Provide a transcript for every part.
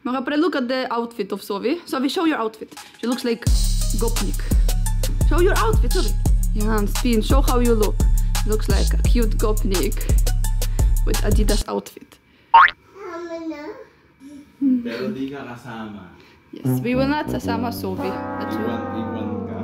Mga pre, look at the outfit of Sovi. Sovi, show your outfit. She looks like gopnik. Show your outfit, Sovi. Yeah, spin, show how you look. Looks like a cute gopnik with Adidas outfit. Pero di ka kasama. Yes, we will not sasama Sovi. That's Iwan ka.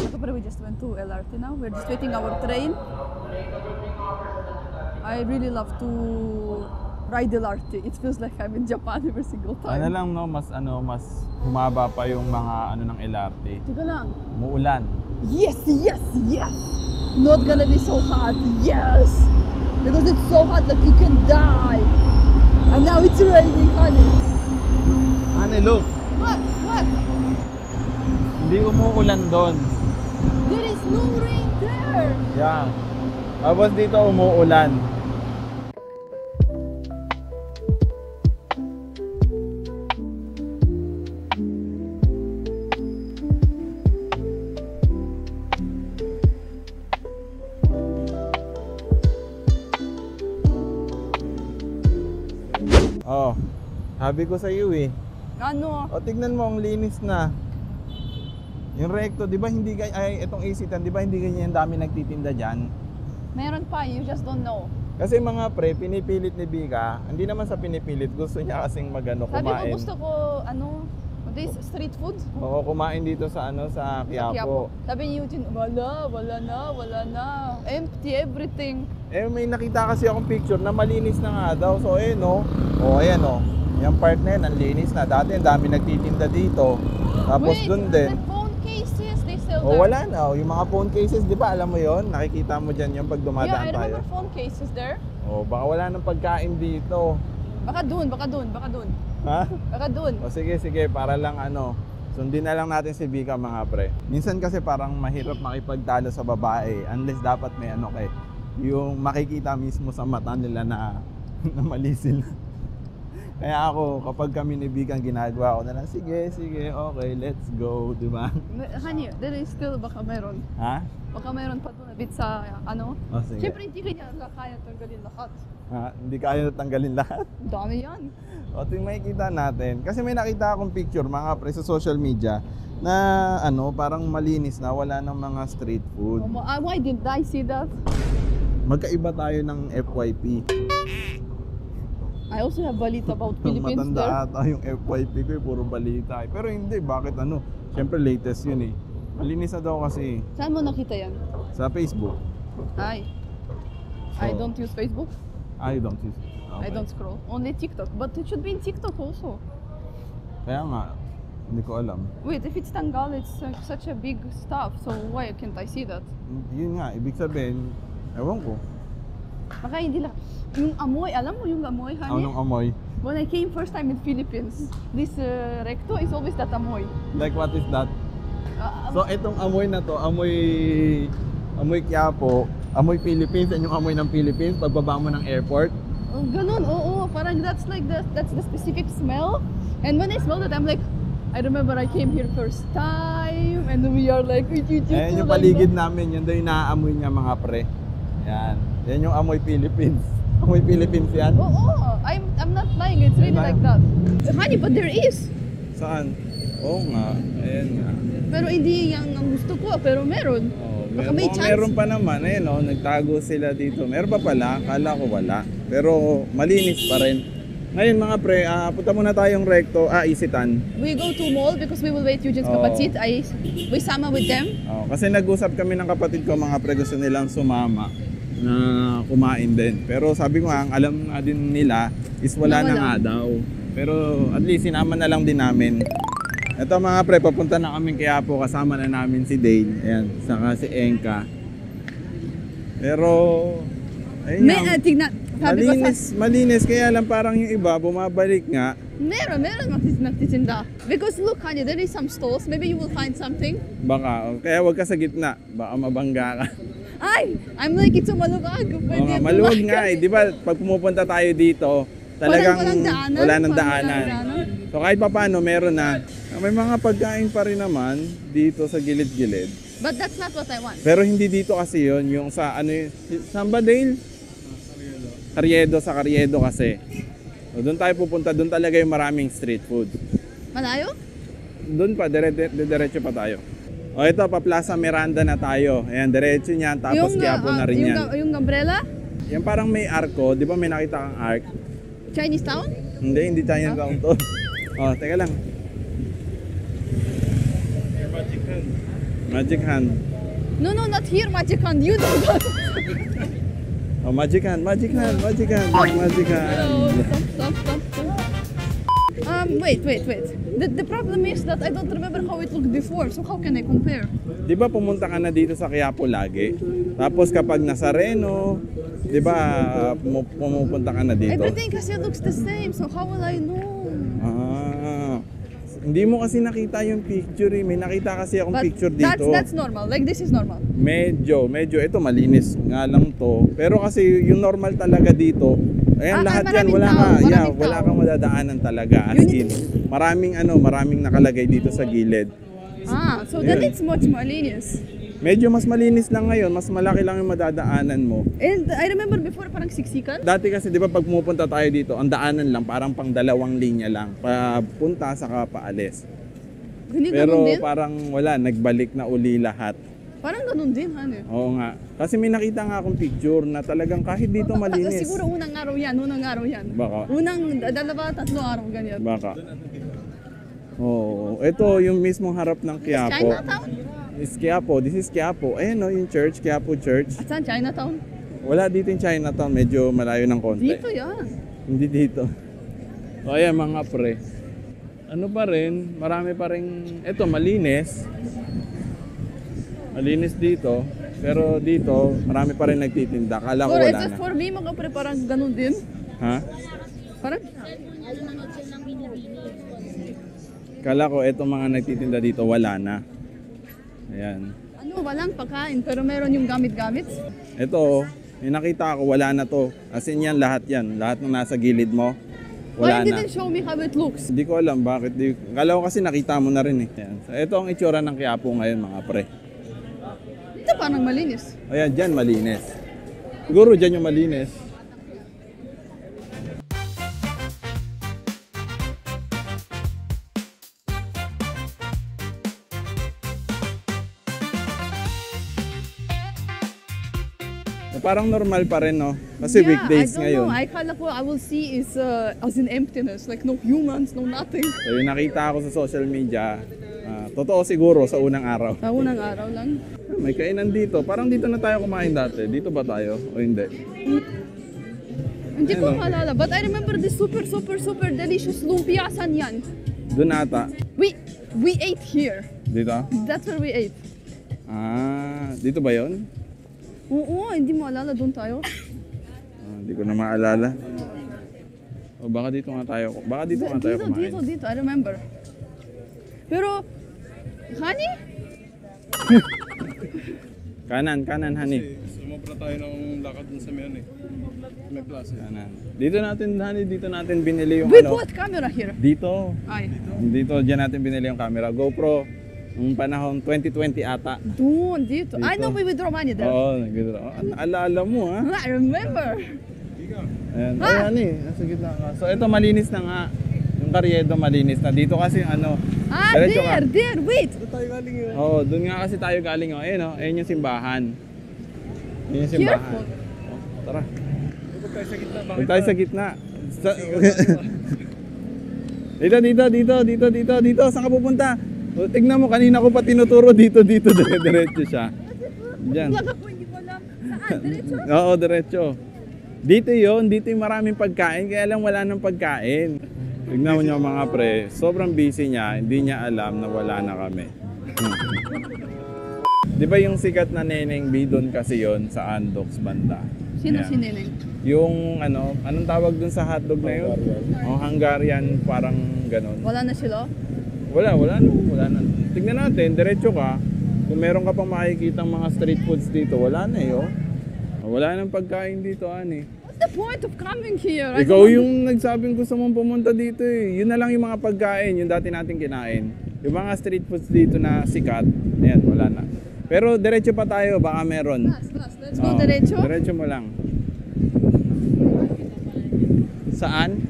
Mga pre, we just went to LRT now. We're just waiting our train. I really love to ride LRT. It feels like I'm in Japan every single time. Ano lang no, mas humaba pa yung mga ng LRT. Teka lang. Umuulan. Yes, yes, yes! Not gonna be so hot, yes! Because it's so hot that you can die. And now it's raining, honey. Honey, look. What? What? Hindi umuulan doon. There is no rain there. Yeah. Tapos dito umuulan. Oh, sabi ko sa iyo eh. Ano? O tignan mo, ang linis na. Yung recto, di ba hindi ay itong Isitan, di ba hindi ganyan dami nagtitinda diyan? Meron pa, you just don't know. Kasi mga pre, pinipilit ni Bika, hindi naman sa pinipilit, gusto niya kasing kumain. Sabi ko gusto ko, this street food. Oo, kumain dito sa sa Quiapo. Sabi ni Eugene, wala na. Empty everything. Eh may nakita kasi akong picture na malinis na nga daw. So no. Oh, ayan oh. Yung part na yan, ang linis na. Dati ang dami nagtitinda dito. Tapos dun din. The phone cases, they sell Oh, there. wala na. Oh, yung mga phone cases, di ba alam mo yon? Nakikita mo dyan yung pag Yeah, dumadaan I tayo. remember phone cases there. Oh, baka wala nang pagkain dito. Baka dun. Ha? Baka dun. O sige, para lang sundin na lang natin si Bika mga pre. Minsan kasi parang mahirap makipagtalo sa babae unless dapat may yung makikita mismo sa mata nila na mali sila. Kaya ako, kapag kami ni Bika ginagawa ko na lang, sige, okay, let's go, di ba? Honey, there is still baka meron. Ha? Baka meron pa doon a bit sa O sige. Siyempre hindi kanya kaya tanggalin lahat. Ha? Hindi kaya natanggalin lahat. Dami yan. O tingnan makikita natin. Kasi may nakita akong picture mga pre sa social media na parang malinis na, wala ng mga street food. Why didn't I see that? Magkaiba tayo ng FYP. I also have balita about Philippines there. Matanda ata yung FYP ko, puro balita. Pero hindi, bakit Siyempre latest yun eh. Malinis na daw kasi. Saan mo nakita yan? Sa Facebook. I don't use Facebook. I don't use. I Okay. don't scroll. Only TikTok. But it should be in TikTok also. Kaya nga, hindi ko alam. Wait, if it's tanggal, it's such a big stuff. So why can't I see that? Yun nga, ibig sabihin, ewan ko. Baka hindi lang. Yung amoy, alam mo yung amoy, honey? Anong amoy? When I came first time in Philippines, this recto is always that amoy. Like what is that? So itong amoy na to, amoy Quiapo, amoy Philippines, and yung amoy ng Philippines, pagbaba mo ng airport. Oh, ganun, oo. Parang that's the specific smell. And when I smell that, I'm like, I remember I came here first time, and we are like, Ayan yung paligid namin, yun daw yung naaamoy niya mga pre. Yan. Yan yung amoy Philippines. Amoy Philippines yan. Oo, I'm not lying, it's really like that. Honey, but there is. Saan? Oo nga, ayan nga. Pero hindi yan ang gusto ko, pero meron. Baka may chance. Meron pa naman, nagtago sila dito. Meron pa pala, kala ko wala. Pero malinis pa rin. Ngayon mga pre, punta muna tayong recto, Isitan. We go to mall because we will wait Eugene's kapatid. We sama with them. Kasi nag-usap kami ng kapatid ko, mga pre, gusto nilang sumama na kumain din. Pero sabi ko ang alam nga din nila is wala na nga daw. Pero at least sinama na lang din namin. Ito mga pre, papunta na kami kaya po kasama na namin si Dane. Ayan, saka si Enka. Pero ayun malinis kaya lang parang yung iba bumabalik nga. Meron nagtitinda. Because look, honey, there is some stalls. Maybe you will find something. Baka, kaya wag ka sa gitna. Baka mabangga ka. Ay, I'm like, it's a maluwag. Maluwag nga eh. Di ba, pag pumupunta tayo dito, talagang wala nang daanan. So kahit pa paano, meron na. May mga pagkain pa rin naman dito sa gilid-gilid. But that's not what I want. Pero hindi dito kasi yun, yung sa Sambadale? Carriedo, sa Carriedo kasi. So, doon tayo pupunta, doon talaga yung maraming street food. Malayo? Doon pa, diretso pa tayo. O ito, pa Plaza Miranda na tayo. Ayan, diretso niyan, tapos Quiapo na rin yan. Yung umbrella? Yan parang may arco, di ba may nakita kang arc? Chinese town? Hindi Chinese town to. O, teka lang. Magic hand. No, not here, Magic Hand. You do that. Oh, magic hand. No, stop. Wait. The problem is that I don't remember how it looked before. So how can I compare? Di ba pumunta ka na dito sa Quiapo lagi? Tapos kapag nasa Reno, di ba pumupunta ka na dito? Everything kasi looks the same. So how will I know? Hindi mo kasi nakita yung picture eh. May nakita kasi akong picture dito. That's normal. Like this is normal. Medyo. Ito malinis nga lang to. Pero kasi yung normal talaga dito, ayan lahat yan. Wala kang madadaanan talaga. As in, maraming nakalagay dito sa gilid. So then it's much malinis. Medyo mas malinis lang ngayon, mas malaki lang yung madadaanan mo. And I remember before parang siksikan. Dati kasi di ba pag pumupunta tayo dito, ang daanan lang parang pang 2 linya lang. Papunta saka paalis. Pero parang wala, nagbalik na uli lahat. Parang ganun din, ano? Oo nga. Kasi may nakita nga akong picture na talagang kahit dito malinis. Siguro unang araw yan. Baka. Unang 2-3 araw ganyan. Baka. Oo. Ito yung mismong harap ng Quiapo. Chinatown? Is Quiapo. This is Quiapo. Ayun yung church, Quiapo Church. At saan? Chinatown? Wala dito yung Chinatown. Medyo malayo ng konti. Dito yan. Hindi dito. O ayan mga pre. Ano pa rin, marami pa rin, eto malinis. Malinis dito. Pero dito, marami pa rin nagtitinda. Kala ko wala na. For me, mga pre, parang ganun din. Ha? Parang? Kala ko eto mga nagtitinda dito, wala na. Ayan. Walang pagkain, pero meron yung gamit-gamit. Ito, may nakita ako, wala na to. As in yan, lahat yan. Lahat ng nasa gilid mo, wala Why na. didn't show me how it looks? Hindi ko alam bakit. Kala ko kasi nakita mo na rin eh. Ayan. So, ito ang itsura ng Quiapo ngayon mga pre. Dito parang malinis. Ayan, dyan malinis. Siguro dyan yung malinis. Parang normal pa rin, no? Kasi weekdays ngayon. I don't know. I will see is as in emptiness. Like no humans, no nothing. So yung nakita ko sa social media, totoo siguro sa unang araw. Sa unang araw lang. May kainan dito. Parang dito na tayo kumain dati. Dito ba tayo? O hindi? Hindi ko maalala. But I remember this super delicious lumpia. Saan yan? Doon ata. We ate here. Dito? That's where we ate. Dito ba yon? Oo, hindi mo alala. Doon tayo. Hindi ko na maalala. O baka dito nga tayo. Baka dito nga tayo kumain. Dito. I remember. Pero, honey? Kanan, honey. Sumobra tayo ng lakad dun sa may plaza. Kanan. Dito natin binili yung We bought camera here. Dito. Ay. Dito, dyan natin binili yung camera. GoPro. Nung panahon 2020 ata. Doon, dito. I know we withdraw money there. Oo, nag-withdraw. Alaala mo ha. I remember. Ayan, ayan eh. Nasa gitna ka. So ito malinis na nga. Yung Carriedo malinis na. Dito kasi There, wait. Doon tayo galing yun. Oo, doon nga kasi tayo galing. Ayun o, ayun yung simbahan. Ayun yung simbahan. Careful. Tara. Huwag tayo sa gitna. Huwag tayo sa gitna. Dito. Saan ka pupunta? O, tignan mo, kanina ko pa tinuturo dito, diretso siya. Diyan. Wala ko, hindi ko alam. Saan? Diretso? Oo, diretso. Dito yung maraming pagkain, kaya lang wala ng pagkain. Tignan mo nyo mga pre, sobrang busy niya, hindi niya alam na wala na kami. Di ba yung sikat na Neneng B doon kasi yon sa Andox banda? Sino si Neneng? Yung anong tawag doon sa hotdog na yun? O Hungarian, parang ganon. Wala na sila? Wala na. Tignan natin, diretso ka. Kung meron ka pang makikitang mga street foods dito, wala na eh, oh. Wala nang pagkain dito, ani. What's the point of coming here? Ikaw yung nagsabing gusto mong pumunta dito eh. Yun na lang yung mga pagkain, yung dati nating kinain. Yung mga street foods dito na sikat, ayan, wala na. Pero diretso pa tayo, baka meron. Last. Let's go diretso. Diretso mo lang. Saan?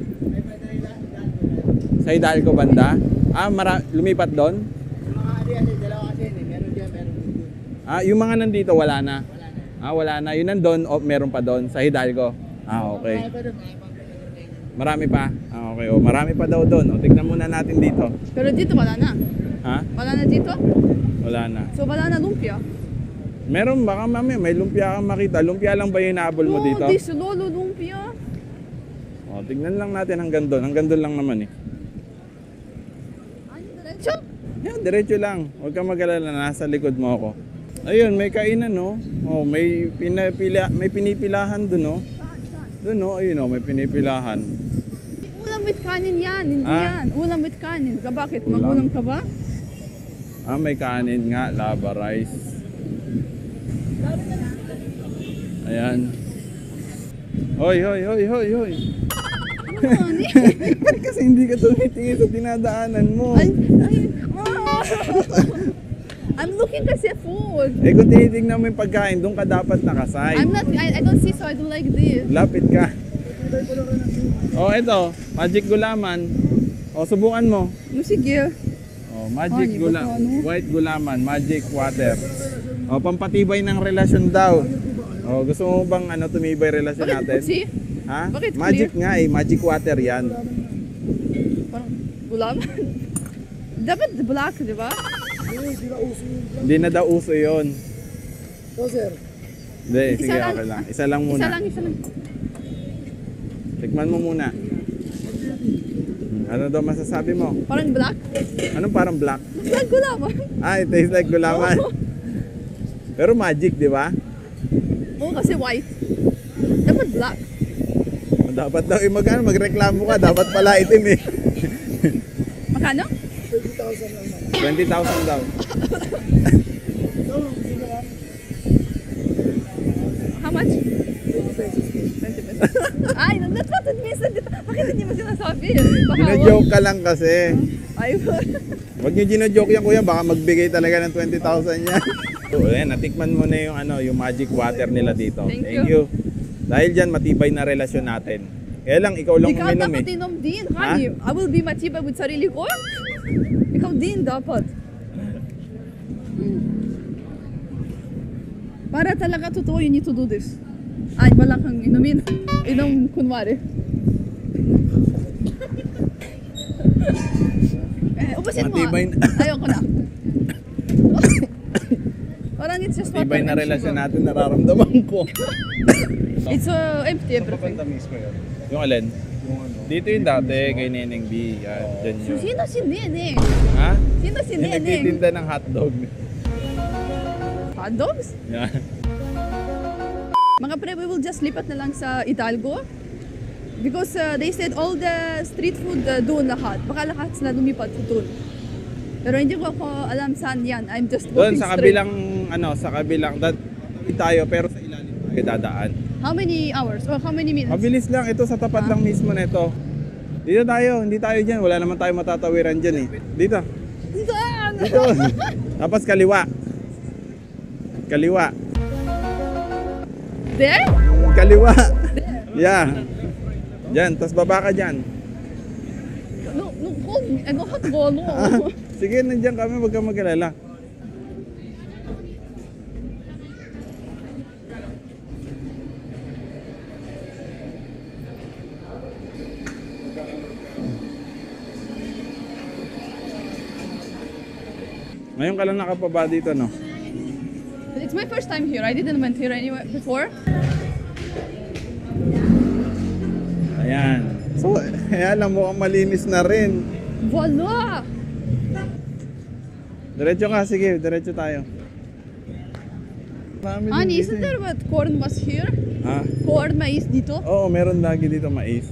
Sa Hidalgo banda? Lumipat doon? Yung mga nandito wala na? Wala na. Yun nandun o meron pa doon sa Hidalgo? Okay. Marami pa? Okay. O, marami pa daw doon. O, tignan muna natin dito. Pero dito wala na. Ha? Wala na dito? Wala na. So wala na lumpia? Meron baka mamaya may lumpia kang makita. Lumpia lang ba yung inaabol mo dito? This lolo lumpia. O, tignan lang natin hanggang doon. Hanggang doon lang naman eh. Ano diretso? Yan, diretso lang. Huwag kang mag-alala, nasa likod mo ako. Ayun, may kainan no. Oh, may pinipilahan doon no. Doon no, ayun no, may pinipilahan. Ulam with kanin yan, hindi yan. Ulam with kanin. Bakit? Ulam? Mag-ulam ka ba? May kanin nga, lava rice. Ayan. Hoy. Ano ni? Ba't kasi hindi ka tumitingin sa dinadaanan mo? I'm looking kasi food. Kung tinitingnan mo yung pagkain, doon ka dapat nakasay. I don't see, so I don't like this. Lapit ka. Ito, magic gulaman. Subukan mo. Sige. Magic Honey, basta ano? white gulaman, magic water. Pampatibay ng relasyon daw. Gusto mo bang tumibay relasyon natin? See? Ha? Bakit Magic nga magic water yan. Parang gulaman. Dapat black, di ba? Hindi na daw uso yun. Hindi, sige, lang. okay lang. Isa lang muna. Isa lang. Tikman mo muna. Ano daw masasabi mo? Parang black? Anong parang black? Black gulaman. It tastes like gulaman. Pero magic, di ba? Kasi white. Dapat black. Dapat daw magreklamo ka. Dapat pala itim eh. Makano? 20,000 daw. How much? 20 pesos. Ay, that's what it means. Bakit hindi mo sinasabi? Gino-joke ka lang kasi. Ay, Huwag niyo gino-joke yan kuya. Baka magbigay talaga ng 20,000 yan. So, ayan, natikman mo na yung magic water nila dito. Thank you. Dahil dyan, matibay na relasyon natin. Kaya lang, ikaw lang ikaw uminom dapat eh. inom din, honey. I will be matibay with sarili ko. Ikaw din dapat. Para talaga totoo, you need to do this. Ay, wala kang inumin. Inom kunwari. Ubusin mo. Matibay na. Ayoko na. Parang it's just water Matibay na and relasyon sugar. natin, nararamdaman ko. It's empty everything. Tamis ko yan. Yung alin? Yung ano. Dito yung dati, kay Neneng B. Yan, dyan yun. Sino si Nene? Ha? Sino si Yung Nene? nagtitinda ng hotdog. Hot dogs? Yan. Mga pre, we will just lipat na lang sa Hidalgo. Because they said all the street food doon lahat. Baka lahat sila lumipat doon. Pero hindi ko ako alam saan yan. I'm just Doon walking sa straight. kabilang tayo pero sa ilalim tayo dadaan. How many hours? Or how many minutes? Mabilis lang, ito sa tapat lang mismo nito. Dito tayo, hindi tayo dyan. Wala naman tayo matatawiran dyan eh. Dito. Saan? Dito. Tapos kaliwa. Kaliwa. There? Kaliwa. Yeah. Dyan, tapos baba ka dyan. No, ano hot bolo? Sige, nandiyan kami, wag kang mag-alala. Ngayon ka lang nakapaba dito, no? It's my first time here. I didn't went here anywhere before. Ayan. So, ayan lang, mukhang malinis na rin. Voila! Diretso ka, sige, diretso tayo. Marami din Honey, dito isn't eh. there what corn was here? Ha? Corn, mais dito? Oo, meron lagi dito mais.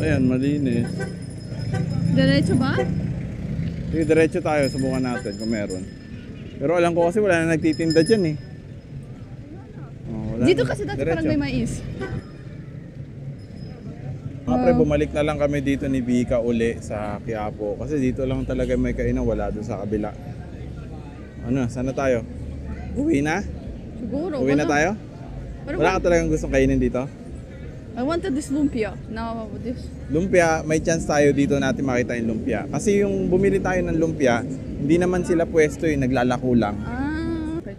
Ayan, malinis. Diretso ba? Sige, diretso tayo, subukan natin kung meron. Pero alam ko kasi wala na nagtitinda dyan eh. Oh, wala Dito na. kasi dati Diretso. parang may mais. Mga pre, bumalik na lang kami dito ni Vika uli sa Quiapo. Kasi dito lang talaga may kainan, wala doon sa kabila. Ano, sana tayo? Uwi na? Siguro. Uwi na tayo? Pero Wala ka talagang gustong kainin dito? I wanted this lumpia. Now this. Lumpia, may chance tayo dito natin makita yung lumpia. Kasi yung bumili tayo ng lumpia, hindi naman sila pwesto yung naglalako lang. Okay.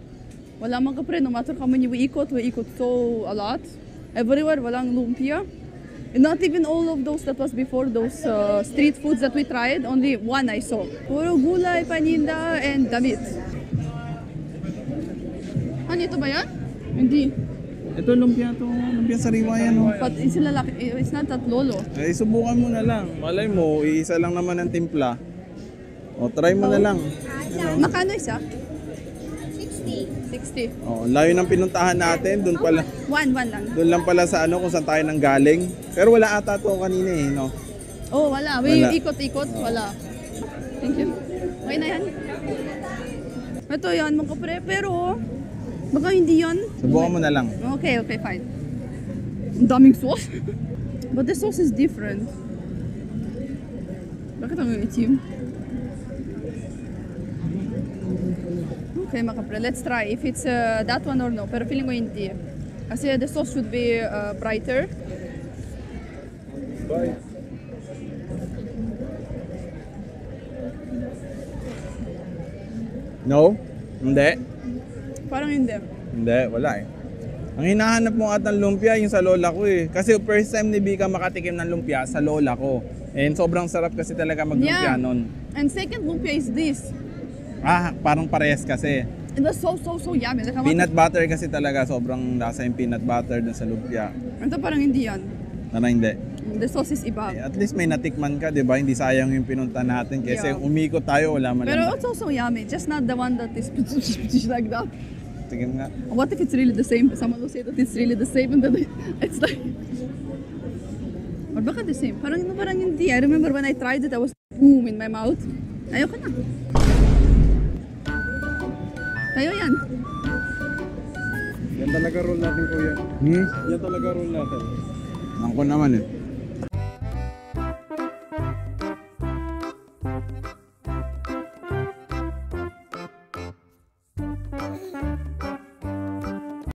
Wala man ka pre, no matter how many we ikot so a lot. Everywhere, walang lumpia. And not even all of those that was before, those street foods that we tried, only one I saw. Puro gulay, paninda, and damit. Ano ito ba yan? Hindi. Ito lumpia to, lumpia sariwa yan. Oh. But it's not that lolo. Ay, subukan mo na lang. Malay mo, iisa lang naman ang timpla. O, try mo na lang. Makano isa? 60. 60. O, layo ng pinuntahan natin, doon pala. One lang. Doon lang pala sa ano kung saan tayo nang galing. Pero wala ata to kanina eh, no? Oh, wala. We Wala. ikot-ikot, wala. Thank you. Okay na yan. Ito yan, mga kapre. Pero, baka hindi yan. Subukan mo na lang. Okay, fine. Ang daming sauce. But the sauce is different. Bakit ang itim? Okay, mga kapre. Let's try if it's that one or no. Pero feeling ko hindi. Kasi the sauce should be brighter. Bye. No? Hindi? Parang hindi. Hindi, wala eh. Ang hinahanap mo at ng lumpia, yung sa lola ko eh. Kasi first time ni Bika makatikim ng lumpia sa lola ko. And sobrang sarap kasi talaga maglumpia nun. And second lumpia is this. Ah, parang parehas kasi. It was so yummy. Like, I want Peanut butter kasi talaga, sobrang lasa yung peanut butter dun sa lumpia. Ito parang hindi yan. Tara, hindi. The sauce is iba. Eh, at least may natikman ka, di ba? Hindi sayang yung pinunta natin. Kasi Yeah. umikot tayo, wala man Pero lang. it's also yummy. Just not the one that is like that. Tingin nga. What if it's really the same? Someone will say that it's really the same and then it's like... Or baka the same? Parang hindi. I remember when I tried it, I was boom in my mouth. Ayoko na. Tayo yan. Yan talaga roll natin, kuya. Hmm? Yan talaga roll natin. Ako naman eh.